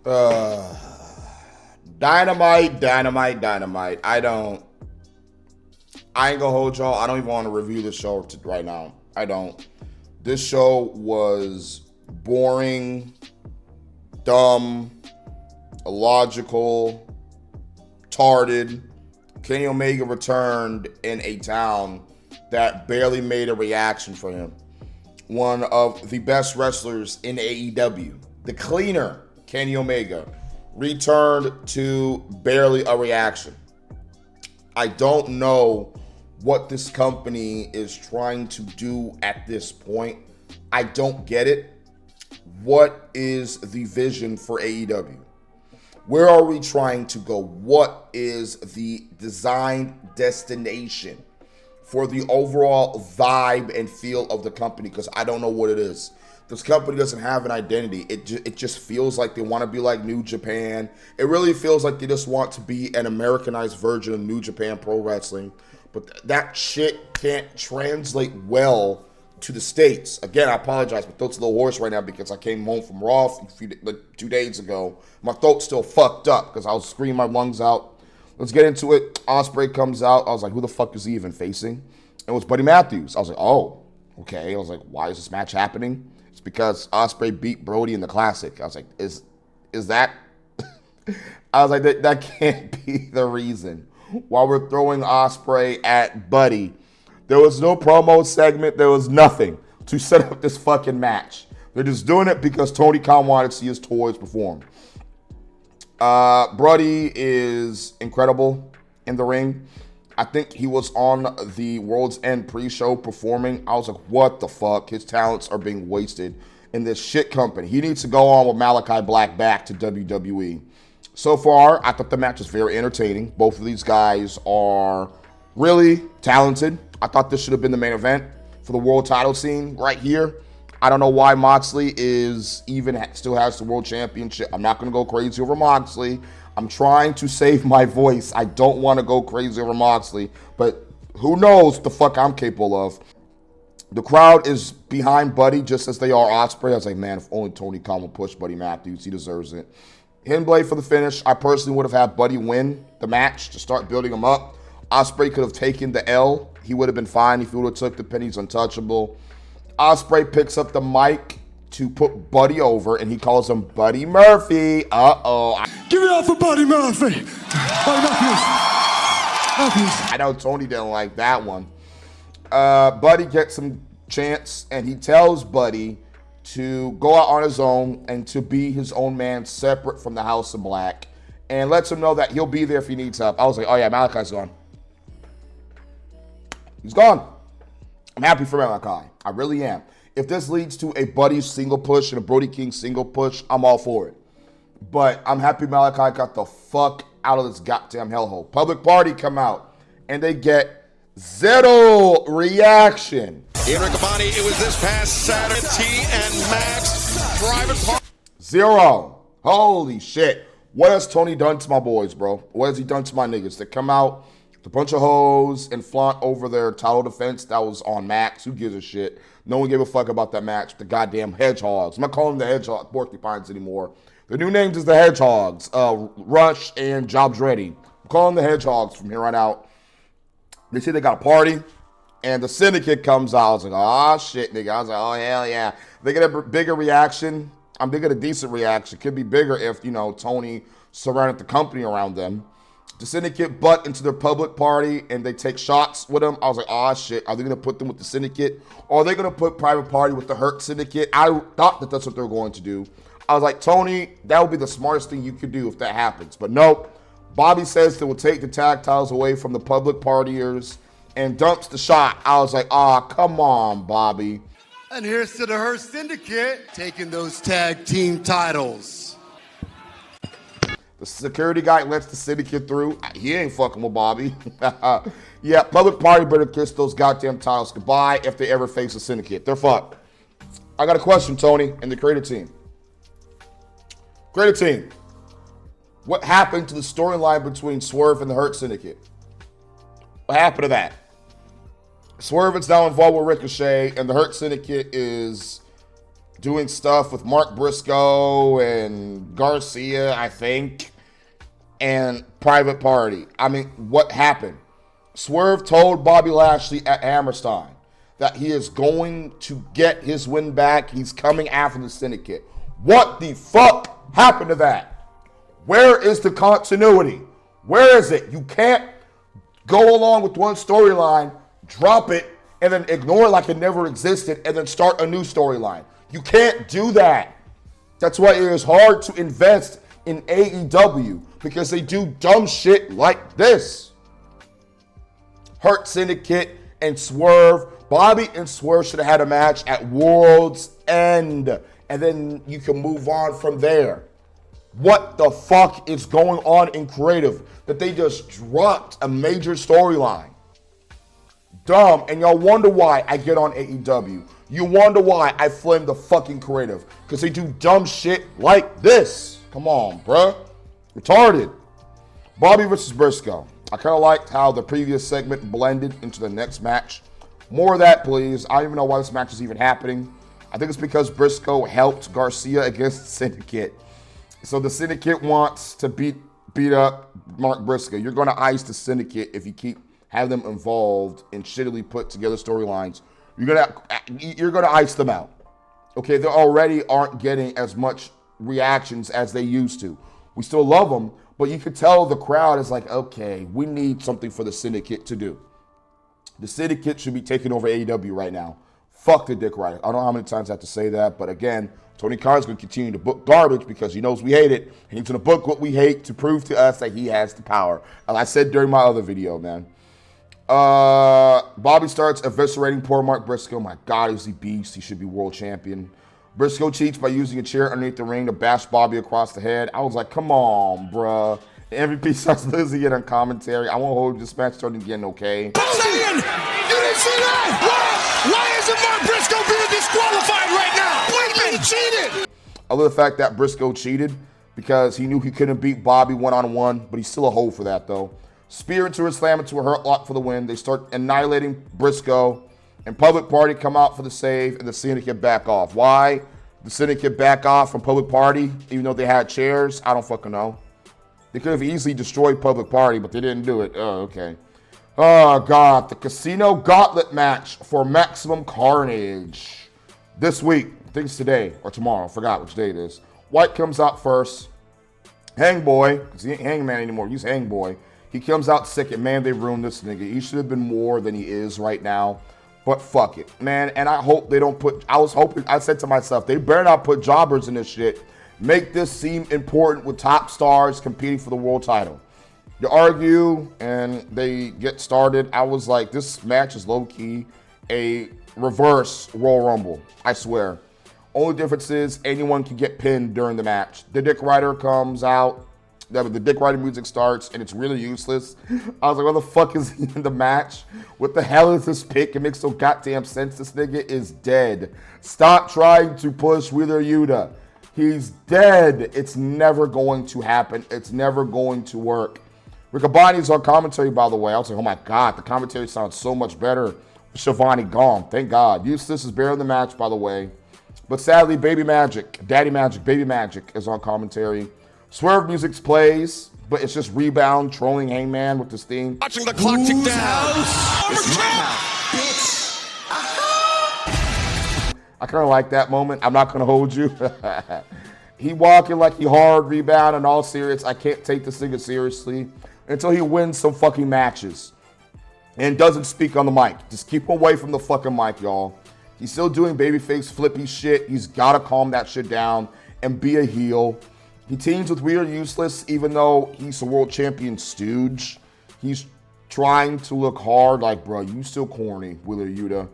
Uh, Dynamite. I ain't gonna hold y'all. I don't even want to review this show right now. I don't. This show was boring, dumb, illogical, tarded. Kenny Omega returned in a town that barely made a reaction for him. One of the best wrestlers in AEW, the cleaner Kenny Omega, returned to barely a reaction. I don't know what this company is trying to do at this point. I don't get it. What is the vision for AEW? Where are we trying to go? What is the design destination for the overall vibe and feel of the company? Because I don't know what it is. This company doesn't have an identity. It just feels like they want to be like New Japan. It really feels like they just want to be an Americanized version of New Japan Pro Wrestling. But that shit can't translate well to the States. Again, I apologize. My throat's a little hoarse right now because I came home from Raw 2 days ago. My throat's still fucked up because I was screaming my lungs out. Let's get into it. Ospreay comes out. I was like, who the fuck is he even facing? It was Buddy Matthews. I was like, oh, okay. I was like, why is this match happening? It's because Ospreay beat Brody in the Classic. I was like, is that? I was like, that can't be the reason why we're throwing Ospreay at Buddy. There was no promo segment. There was nothing to set up this fucking match. They're just doing it because Tony Khan wanted to see his toys perform. Brody is incredible in the ring. I think he was on the World's End pre-show performing. I was like, what the fuck? His talents are being wasted in this shit company. He needs to go on with Malachi Black back to WWE. So far, I thought the match was very entertaining. Both of these guys are really talented. I thought this should have been the main event for the world title scene right here. I don't know why Moxley still has the world championship. I'm not going to go crazy over Moxley. I'm trying to save my voice. I don't want to go crazy over Moxley, but who knows what the fuck I'm capable of. The crowd is behind Buddy just as they are Ospreay. I was like, man, if only Tony Khan will push Buddy Matthews. He deserves it. Hidden Blade for the finish. I personally would have had Buddy win the match to start building him up. Ospreay could have taken the L. He would have been fine if he would have took the pin. He's untouchable. Ospreay picks up the mic to put Buddy over, and he calls him Buddy Murphy. Uh-oh. Give it up for Buddy Murphy. Buddy Matthews. I know Tony didn't like that one. Buddy gets some chance, and he tells Buddy to go out on his own and to be his own man separate from the House of Black, and lets him know that he'll be there if he needs help. I was like, oh yeah, Malachi's gone. He's gone. I'm happy for Malachi. I really am. If this leads to a Buddy single push and a Brody King single push, I'm all for it. But I'm happy Malachi got the fuck out of this goddamn hellhole. Public Party come out, and they get zero reaction. In Riccaboni, it was this past Saturday. T and Max private party. Zero. Holy shit. What has Tony done to my boys, bro? What has he done to my niggas? They come out with a bunch of hoes and flaunt over their title defense that was on Max. Who gives a shit? No one gave a fuck about that match. The goddamn Hedgehogs. I'm not calling them the Hedgehog Porcupines anymore. The new names is the Hedgehogs. Rush and Jobs Ready. I'm calling them the Hedgehogs from here on out. They say they got a party, and the Syndicate comes out. I was like, oh, shit, nigga. I was like, oh, hell yeah. They get a bigger reaction. They get a decent reaction. Could be bigger if, Tony surrounded the company around them. The Syndicate butt into their public party, and they take shots with them. I was like, oh, shit. Are they going to put them with the Syndicate? Or are they going to put Private Party with the Hurt Syndicate? I thought that that's what they were going to do. I was like, Tony, that would be the smartest thing you could do if that happens. But nope. Bobby says they will take the tag titles away from the public partiers and dumps the shot. I was like, come on, Bobby. And here's to the Hurt Syndicate taking those tag team titles. The security guy lets the Syndicate through. He ain't fucking with Bobby. Yeah, public party better kiss those goddamn titles goodbye if they ever face a Syndicate. They're fucked. I got a question, Tony, and the creative team. Creative team. What happened to the storyline between Swerve and the Hurt Syndicate? What happened to that? Swerve is now involved with Ricochet, and the Hurt Syndicate is doing stuff with Mark Briscoe and Garcia, I think, and Private Party. I mean, what happened? Swerve told Bobby Lashley at Hammerstein that he is going to get his win back. He's coming after the Syndicate. What the fuck happened to that? Where is the continuity? Where is it? You can't go along with one storyline, drop it, and then ignore it like it never existed, and then start a new storyline. You can't do that. That's why it is hard to invest in AEW, because they do dumb shit like this. Hurt Syndicate and Swerve. Bobby and Swerve should have had a match at World's End, and then you can move on from there. What the fuck is going on in creative that they just dropped a major storyline? Dumb. And y'all wonder why I get on AEW. You wonder why I flame the fucking creative. Because they do dumb shit like this. Come on, bruh. Retarded. Bobby versus Briscoe. I kind of liked how the previous segment blended into the next match. More of that, please. I don't even know why this match is even happening. I think it's because Briscoe helped Garcia against the Syndicate. So the Syndicate wants to beat up Mark Briscoe. You're going to ice the Syndicate if you keep having them involved in shittily put together storylines. You're gonna ice them out. Okay, they already aren't getting as much reactions as they used to. We still love them, but you could tell the crowd is like, okay, we need something for the Syndicate to do. The Syndicate should be taking over AEW right now. Fuck the Dick Rider. I don't know how many times I have to say that, but again, Tony Khan's going to continue to book garbage because he knows we hate it, and he's going to book what we hate to prove to us that he has the power. As I said during my other video, man. Bobby starts eviscerating poor Mark Briscoe. My God, he's a beast. He should be world champion. Briscoe cheats by using a chair underneath the ring to bash Bobby across the head. I was like, come on, bruh. MVP starts losing it on commentary. I won't hold this match starting again, okay? You didn't see that? Why isn't Mark Briscoe being disqualified right now? He cheated. I love the fact that Briscoe cheated because he knew he couldn't beat Bobby one-on-one, but he's still a hole for that, though. Spear into a slam into a hurt lock for the win. They start annihilating Briscoe, and Public Party come out for the save, and the Syndicate back off. Why the Syndicate back off from Public Party, even though they had chairs? I don't fucking know. They could have easily destroyed Public Party, but they didn't do it. Oh, okay. Oh, God. The Casino Gauntlet match for Maximum Carnage. This week, I think it's today or tomorrow. I forgot which day it is. White comes out first. Hangboy, because he ain't Hangman anymore. He's Hangboy. He comes out second. Man, they ruined this nigga. He should have been more than he is right now. But fuck it, man. And I hope they don't put... I said to myself, they better not put jobbers in this shit. Make this seem important with top stars competing for the world title. They argue, and they get started. I was like, this match is low-key a reverse Royal Rumble. I swear. Only difference is anyone can get pinned during the match. The Dick Rider comes out. The Dick Rider music starts, and it's really useless. I was like, what the fuck is he in the match? What the hell is this pick? It makes no goddamn sense. This nigga is dead. Stop trying to push Wheeler Yuta. He's dead. It's never going to happen. It's never going to work. Riccaboni's on commentary, by the way. I was like, oh my God, the commentary sounds so much better with Shivani gone. Thank God. Eustace is barely in the match, by the way. But sadly, Baby Magic, Daddy Magic, Baby Magic is on commentary. Swerve music plays, but it's just Rebound trolling Hangman with this theme. Watching the clock tick down. I kind of like that moment. I'm not going to hold you. He walking like he hard Rebound and all serious. I can't take this nigga seriously until he wins some fucking matches and doesn't speak on the mic. Just keep him away from the fucking mic, y'all. He's still doing babyface flippy shit. He's got to calm that shit down and be a heel. He teams with Weird Useless, even though he's a world champion stooge. He's trying to look hard like, bro, you still corny, Wheeler Yuta.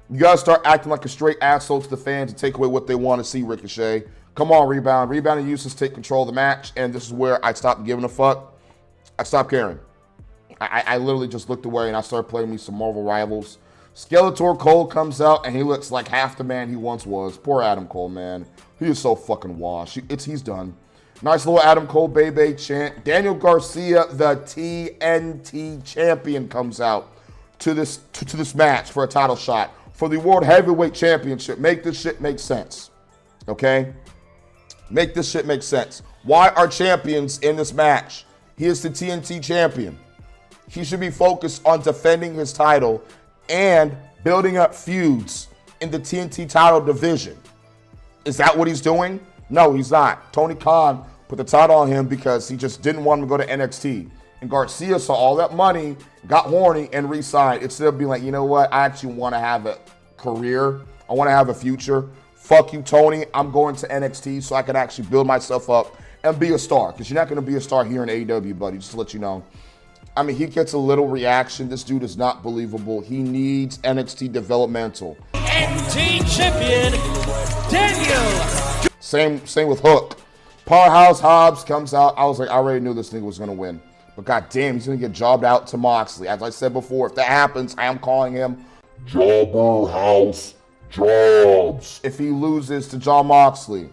You got to start acting like a straight asshole to the fans and take away what they want to see, Ricochet. Come on, Rebound. Rebound and Useless take control of the match, and this is where I stopped giving a fuck. I stopped caring. I literally just looked away, and I started playing me some Marvel Rivals. Skeletor Cole comes out, and he looks like half the man he once was. Poor Adam Cole, man. He is so fucking washed. He's done. Nice little Adam Cole Bebe chant. Daniel Garcia, the TNT champion, comes out to this match for a title shot for the World Heavyweight Championship. Make this shit make sense. Okay? Make this shit make sense. Why are champions in this match? He is the TNT champion. He should be focused on defending his title and building up feuds in the TNT title division. Is that what he's doing? No, he's not. Tony Khan put the title on him because he just didn't want him to go to NXT. And Garcia saw all that money, got horny, and re-signed. Instead of being like, you know what? I actually want to have a career. I want to have a future. Fuck you, Tony. I'm going to NXT so I can actually build myself up and be a star. Because you're not going to be a star here in AEW, buddy, just to let you know. I mean, he gets a little reaction. This dude is not believable. He needs NXT developmental. NXT champion, Daniel. Same with Hook. Powerhouse Hobbs comes out. I was like, I already knew this nigga was going to win. But goddamn, he's going to get jobbed out to Moxley. As I said before, if that happens, I am calling him Jobber House Jobs. If he loses to Jon Moxley,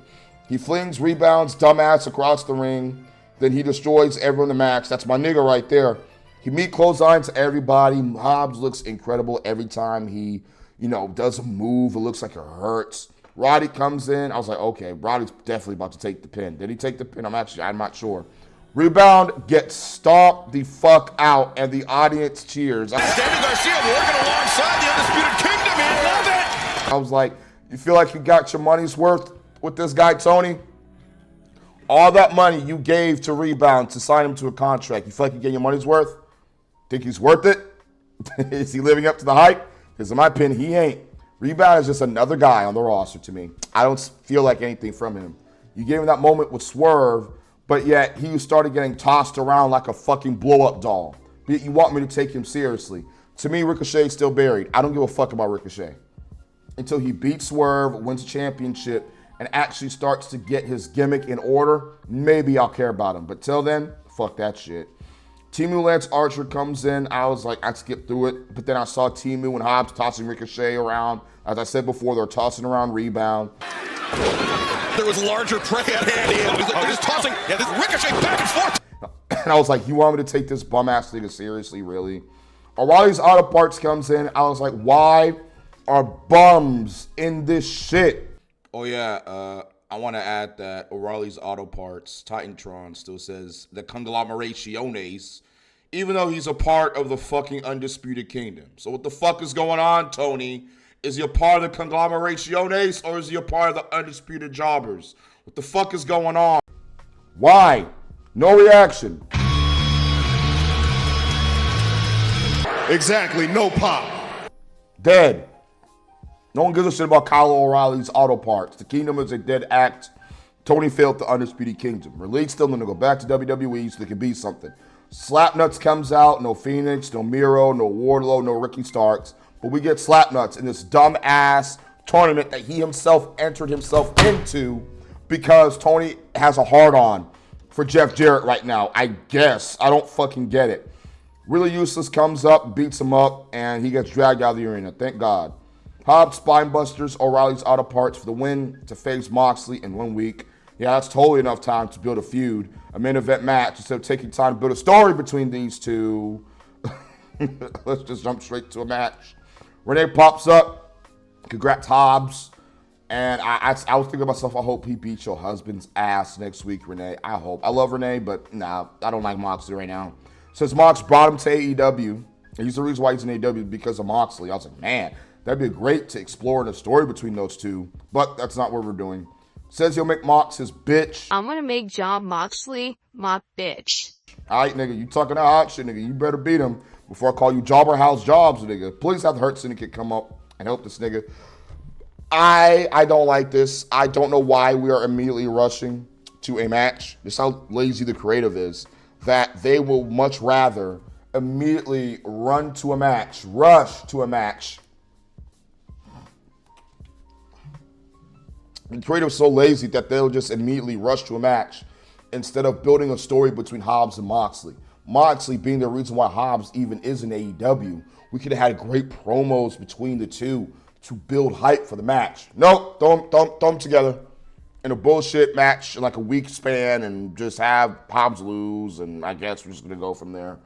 he flings, rebounds, dumbass across the ring. Then he destroys everyone in the match. That's my nigga right there. He meat clothesline to everybody. Hobbs looks incredible every time he, does a move. It looks like it hurts. Roddy comes in. I was like, okay, Roddy's definitely about to take the pin. Did he take the pin? I'm not sure. Rebound gets stomped the fuck out, and the audience cheers. Daniel Garcia working alongside the Undisputed Kingdom here. Love it. I was like, you feel like you got your money's worth with this guy, Tony? All that money you gave to Rebound to sign him to a contract, you feel like you get your money's worth? Think he's worth it? Is he living up to the hype? Because in my opinion, he ain't. Rebound is just another guy on the roster to me. I don't feel like anything from him. You gave him that moment with Swerve, but yet he started getting tossed around like a fucking blow-up doll. You want me to take him seriously. To me, Ricochet's still buried. I don't give a fuck about Ricochet. Until he beats Swerve, wins a championship, and actually starts to get his gimmick in order, maybe I'll care about him. But till then, fuck that shit. Timu Lance Archer comes in. I was like, I skipped through it. But then I saw Timu and Hobbs tossing Ricochet around. As I said before, they're tossing around Rebound. There was larger prey at hand. He's tossing this Ricochet back and forth. And I was like, you want me to take this bum-ass nigga seriously, really? O'Reilly's Auto Parts comes in. I was like, why are bums in this shit? Oh, yeah. I want to add that O'Reilly's Auto Parts, Titantron, still says the conglomeraciones, even though he's a part of the fucking Undisputed Kingdom. So what the fuck is going on, Tony? Is he a part of the conglomeraciones or is he a part of the Undisputed Jobbers? What the fuck is going on? Why? No reaction. Exactly, no pop. Dead. No one gives a shit about Kyle O'Reilly's Auto Parts. The Kingdom is a dead act. Tony failed the Undisputed Kingdom. Relate still going to go back to WWE so they can be something. Slapnuts comes out. No Phoenix, no Miro, no Wardlow, no Ricky Starks. But we get Slapnuts in this dumb-ass tournament that he himself entered himself into because Tony has a hard-on for Jeff Jarrett right now. I guess. I don't fucking get it. Really Useless comes up, beats him up, and he gets dragged out of the arena. Thank God. Hobbs, Spinebusters, O'Reilly's Auto Parts for the win to face Moxley in 1 week. Yeah, that's totally enough time to build a feud, a main event match. Instead of taking time to build a story between these two, let's just jump straight to a match. Renee pops up. Congrats, Hobbs. And I was thinking to myself, I hope he beats your husband's ass next week, Renee. I hope. I love Renee, but nah, I don't like Moxley right now. Since Mox brought him to AEW, and he's the reason why he's in AEW because of Moxley, I was like, man, that'd be great to explore in a story between those two, but that's not what we're doing. Says he'll make Mox his bitch. I'm gonna make Jon Moxley my bitch. All right, nigga, you talking that hot shit, nigga. You better beat him before I call you Jobber House Jobs, nigga. Please have the Hurt Syndicate come up and help this nigga. I don't like this. I don't know why we are immediately rushing to a match. This is how lazy the creative is. That they will much rather immediately rush to a match. The creative is so lazy that they'll just immediately rush to a match instead of building a story between Hobbs and Moxley. Moxley being the reason why Hobbs even is in AEW. We could have had great promos between the two to build hype for the match. Nope, throw them together in a bullshit match in like a week span and just have Hobbs lose, and I guess we're just going to go from there.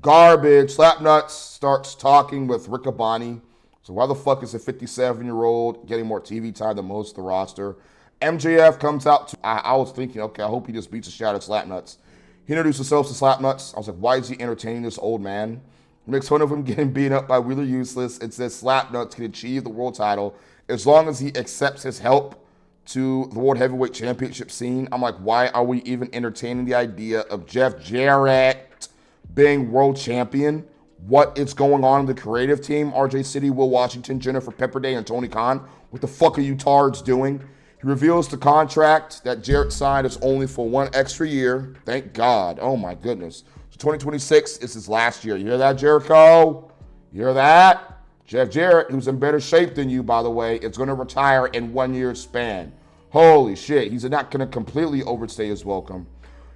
Garbage. Slapnuts starts talking with Riccaboni. So why the fuck is a 57-year-old getting more TV time than most of the roster? MJF comes out. I was thinking, okay, I hope he just beats the shit out of Slapnuts. He introduced himself to Slapnuts. I was like, why is he entertaining this old man? He makes fun of him getting beaten up by Wheeler Useless. It says Slapnuts can achieve the world title as long as he accepts his help to the World Heavyweight Championship scene. I'm like, why are we even entertaining the idea of Jeff Jarrett being world champion? What is going on in the creative team? RJ City, Will Washington, Jennifer Pepperday, and Tony Khan. What the fuck are you tards doing? He reveals the contract that Jarrett signed is only for 1 extra year. Thank God. Oh my goodness. So 2026 is his last year. You hear that, Jericho? You hear that? Jeff Jarrett, who's in better shape than you, by the way, is going to retire in 1 year span. Holy shit. He's not going to completely overstay his welcome.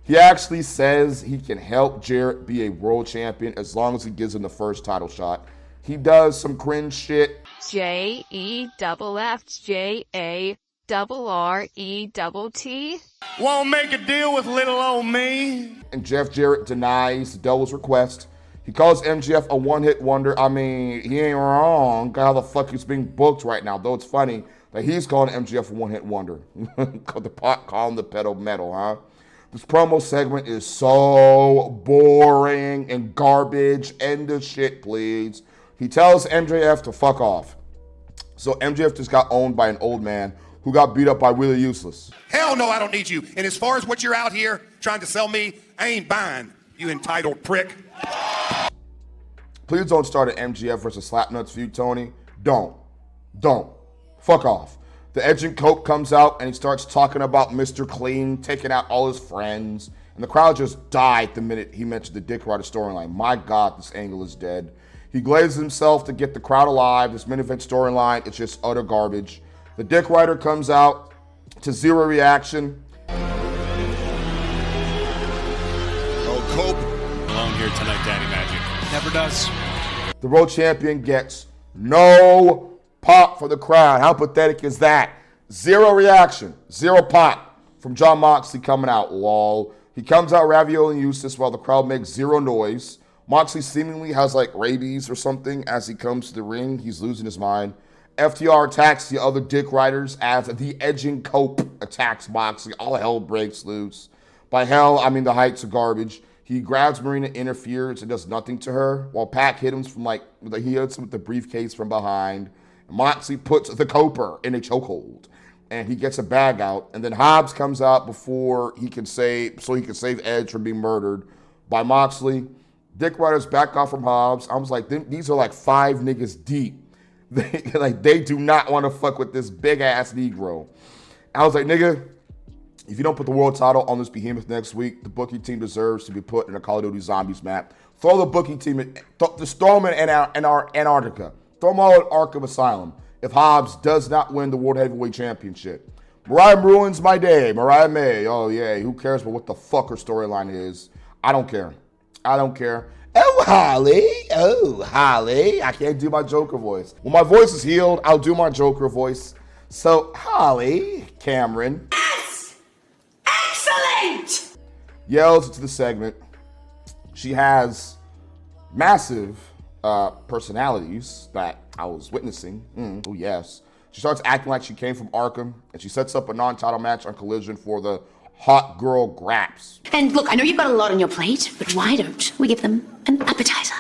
He actually says he can help Jarrett be a world champion as long as he gives him the first title shot. He does some cringe shit. JEFFJARRETT. Won't make a deal with little old me. And Jeff Jarrett denies the Devil's request. He calls MJF a one-hit wonder. I mean, he ain't wrong. How the fuck he's being booked right now. Though it's funny that he's calling MJF a one-hit wonder. The pot calling the pedal metal, huh? This promo segment is so boring and garbage. End the shit, please. He tells MJF to fuck off. So MJF just got owned by an old man who got beat up by Wheeler Useless. Hell no, I don't need you. And as far as what you're out here trying to sell me, I ain't buying, you entitled prick. Please don't start an MJF versus Slapnuts feud, Tony. Don't. Fuck off. The Edging Cope comes out and he starts talking about Mr. Clean, taking out all his friends. And the crowd just died the minute he mentioned the Dick Rider storyline. My God, this angle is dead. He glazes himself to get the crowd alive. This main event storyline, it's just utter garbage. The Dick Rider comes out to zero reaction. Oh, Cope. Alone here tonight, Daddy Magic. Never does. The world champion gets no pop for the crowd. How pathetic is that? Zero reaction, zero pop from Jon Moxley coming out. Lol. He comes out ravioli and useless while the crowd makes zero noise. Moxley seemingly has like rabies or something as he comes to the ring. He's losing his mind. FTR attacks the other Dick Riders as the Edging Cope attacks Moxley. All hell breaks loose. By hell, I mean the heights of garbage. He grabs Marina, interferes, and does nothing to her, while Pac hits him he hits him with the briefcase from behind. Moxley puts the Coper in a chokehold, and he gets a bag out. And then Hobbs comes out before he can save Edge from being murdered by Moxley. Dick Riders back off from Hobbs. I was like, these are like 5 niggas deep. They do not want to fuck with this big ass Negro. I was like, nigga, if you don't put the world title on this behemoth next week, the booking team deserves to be put in a Call of Duty Zombies map. Throw the booking team just throw them in Antarctica. Throw them all at Arkham Asylum if Hobbs does not win the World Heavyweight Championship. Mariah ruins my day. Mariah May. Oh, yeah. Who cares about what the fuck her storyline is? I don't care. Oh, Holly. I can't do my Joker voice. When my voice is healed, I'll do my Joker voice. So, Holly Cameron. Yes! Excellent! Yells into the segment. She has massive personalities that I was witnessing. Oh, yes. She starts acting like she came from Arkham, and she sets up a non-title match on Collision for the Hot Girl Graps. And look, I know you've got a lot on your plate, but why don't we give them an appetizer?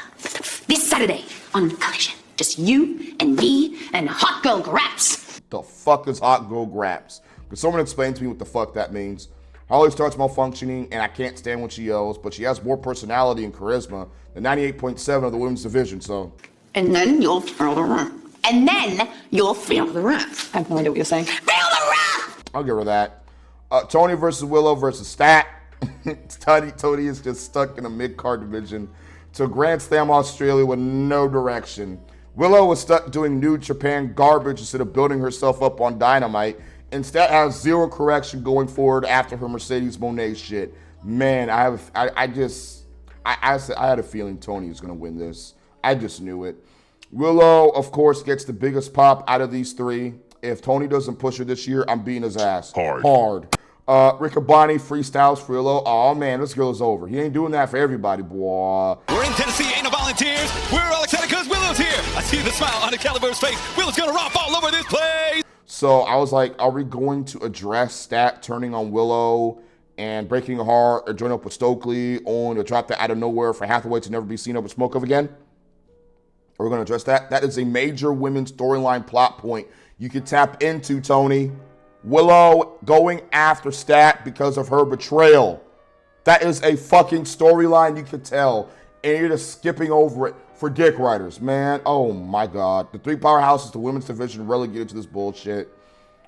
This Saturday on Collision. Just you and me and Hot Girl Graps. The fuck is Hot Girl Graps? Could someone explain to me what the fuck that means? Holly starts malfunctioning, and I can't stand when she yells, but she has more personality and charisma than 98.7 of the women's division, so. And then you'll feel the wrath. I have no idea what you're saying. Feel the wrath! I'll give her that. Tony versus Willow versus Stat. Tony is just stuck in a mid-card division to Grand Slam Australia with no direction. Willow was stuck doing New Japan garbage instead of building herself up on Dynamite. And Stat has zero correction going forward after her Mercedes Moné shit. Man, I had a feeling Tony was going to win this. I just knew it. Willow, of course, gets the biggest pop out of these three. If Tony doesn't push her this year, I'm beating his ass. Hard. Riccaboni freestyles for Willow. Oh, man, this girl is over. He ain't doing that for everybody, boy. We're in Tennessee, ain't no volunteers. We're all excited because Willow's here. I see the smile on Excalibur's face. Willow's gonna romp all over this place. So I was like, are we going to address Stat turning on Willow and breaking her heart or join up with Stokely on a drop that out of nowhere for Hathaway to never be seen up with Smoke of again? Are we going to address that? That is a major women's storyline plot point you could tap into, Tony. Willow going after Stat because of her betrayal. That is a fucking storyline you could tell. And you're just skipping over it for dick writers, man. Oh my God. The three powerhouses, the women's division, relegated to this bullshit.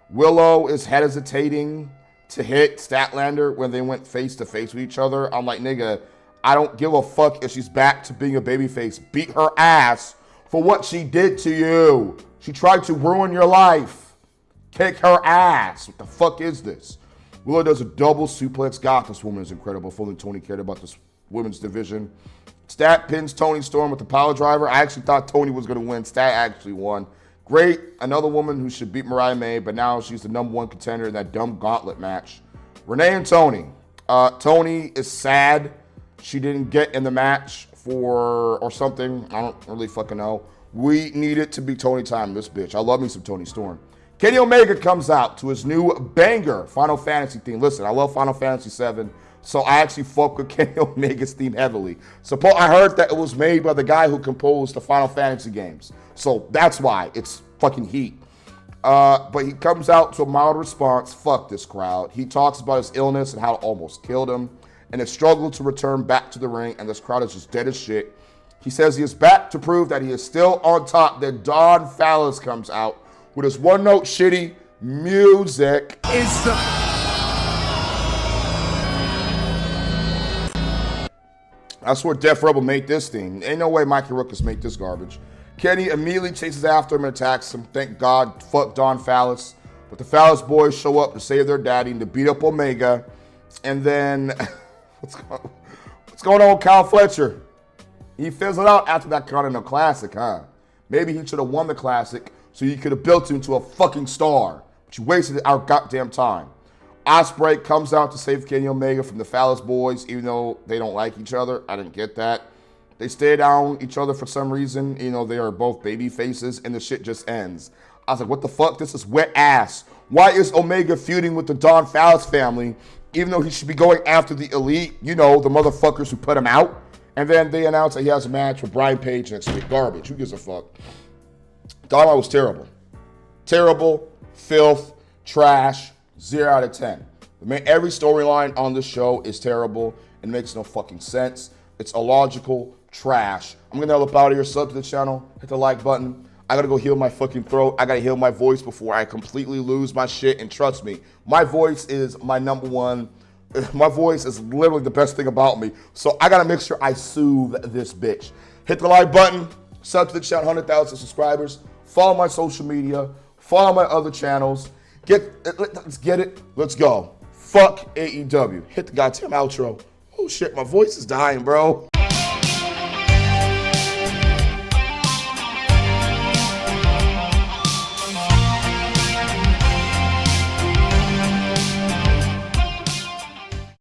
Willow is hesitating to hit Statlander when they went face to face with each other. I'm like, nigga, I don't give a fuck if she's back to being a babyface. Beat her ass for what she did to you. She tried to ruin your life. Kick her ass. What the fuck is this? Willow does a double suplex. God, this woman is incredible. If only Tony cared about this women's division. Stat pins Tony Storm with the power driver. I actually thought Tony was going to win. Stat actually won. Great. Another woman who should beat Mariah May, but now she's the number one contender in that dumb gauntlet match. Renee and Tony. Tony is sad she didn't get in the match or something. I don't really fucking know. We need it to be Tony time, this bitch. I love me some Tony Storm. Kenny Omega comes out to his new banger Final Fantasy theme. Listen, I love Final Fantasy 7. So I actually fuck with Kenny Omega's theme heavily. I heard that it was made by the guy who composed the Final Fantasy games. So that's why it's fucking heat. But he comes out to a mild response. Fuck this crowd. He talks about his illness and how it almost killed him and his struggle to return back to the ring, and this crowd is just dead as shit. He says he is back to prove that he is still on top. Then Don Fallis comes out with his one-note shitty music. I swear Def Rebel made this thing. Ain't no way Mikey Ruckus made this garbage. Kenny immediately chases after him and attacks him. Thank God, fuck Don Fallis. But the Fallis boys show up to save their daddy and to beat up Omega. And then, what's going on with Kyle Fletcher? He fizzled out after that Continental Classic, huh? Maybe he should have won the Classic so you could have built him to a fucking star. But you wasted our goddamn time. Ospreay comes out to save Kenny Omega from the Fallis boys, even though they don't like each other. I didn't get that. They stay down each other for some reason. You know, they are both baby faces, and the shit just ends. I was like, what the fuck? This is wet ass. Why is Omega feuding with the Don Fallis family, even though he should be going after the Elite, you know, the motherfuckers who put him out? And then they announce that he has a match with Brian Page next week. Garbage. Who gives a fuck? Dynamite was terrible. Terrible, filth, trash. 0 out of 10. Every storyline on this show is terrible and makes no fucking sense. It's illogical trash. I'm gonna up out of here. Sub to the channel. Hit the like button. I gotta go heal my fucking throat. I gotta heal my voice before I completely lose my shit. And trust me, my voice is my number one. My voice is literally the best thing about me. So I gotta make sure I soothe this bitch. Hit the like button. Sub to the channel. 100,000 subscribers. Follow my social media. Follow my other channels. Let's get it. Let's go. Fuck AEW. Hit the goddamn outro. Oh shit, my voice is dying, bro.